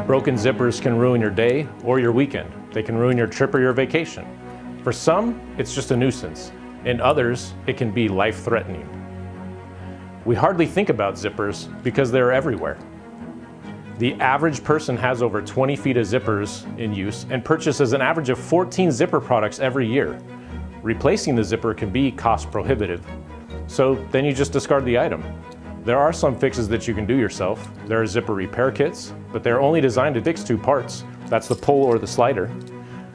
Broken zippers can ruin your day or your weekend. They can ruin your trip or your vacation. For some, it's just a nuisance. In others, it can be life-threatening. We hardly think about zippers because they're everywhere. The average person has over 20 feet of zippers in use and purchases an average of 14 zipper products every year. Replacing the zipper can be cost prohibitive, so then you just discard the item. There are some fixes that you can do yourself. There are zipper repair kits, but they're only designed to fix two parts. That's the pull or the slider.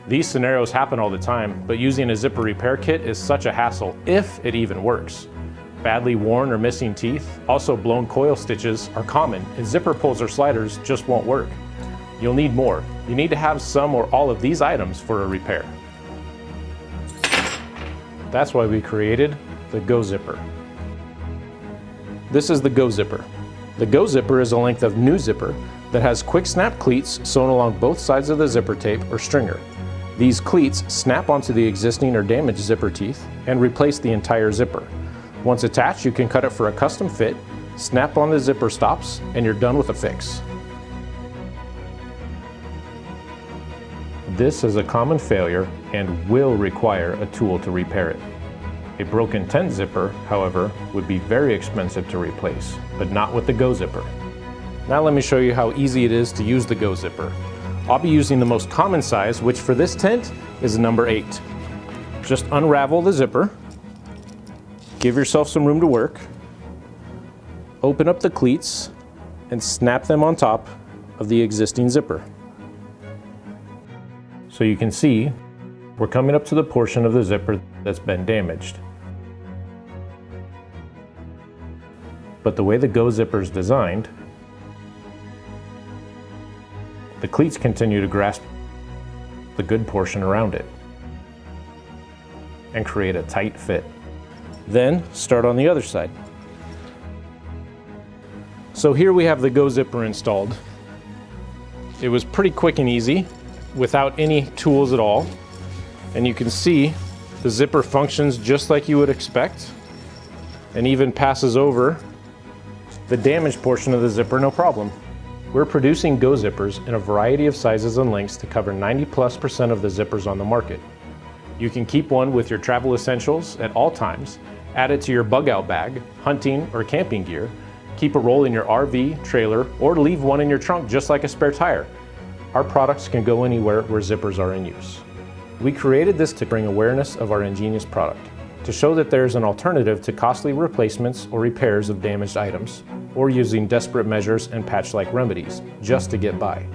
These scenarios happen all the time, but using a zipper repair kit is such a hassle, if it even works. Badly worn or missing teeth, also blown coil stitches are common, and zipper pulls or sliders just won't work. You'll need more. You need to have some or all of these items for a repair. That's why we created the GoZipper. This is the GoZipper. The GoZipper is a length of new zipper that has quick snap cleats sewn along both sides of the zipper tape or stringer. These cleats snap onto the existing or damaged zipper teeth and replace the entire zipper. Once attached, you can cut it for a custom fit, snap on the zipper stops, and you're done with a fix. This is a common failure and will require a tool to repair it. A broken tent zipper, however, would be very expensive to replace, but not with the GoZipper. Now let me show you how easy it is to use the GoZipper. I'll be using the most common size, which for this tent is number 8. Just unravel the zipper, give yourself some room to work, open up the cleats, and snap them on top of the existing zipper. So you can see we're coming up to the portion of the zipper that's been damaged. But the way the GoZipper is designed, the cleats continue to grasp the good portion around it and create a tight fit. Then start on the other side. So here we have the GoZipper installed. It was pretty quick and easy without any tools at all. And you can see the zipper functions just like you would expect and even passes over the damaged portion of the zipper no problem. We're producing GoZippers in a variety of sizes and lengths to cover 90+% of the zippers on the market. You can keep one with your travel essentials at all times, add it to your bug out bag, hunting or camping gear, keep a roll in your RV, trailer, or leave one in your trunk just like a spare tire. Our products can go anywhere where zippers are in use. We created this to bring awareness of our ingenious product, to show that there is an alternative to costly replacements or repairs of damaged items, or using desperate measures and patch-like remedies just to get by.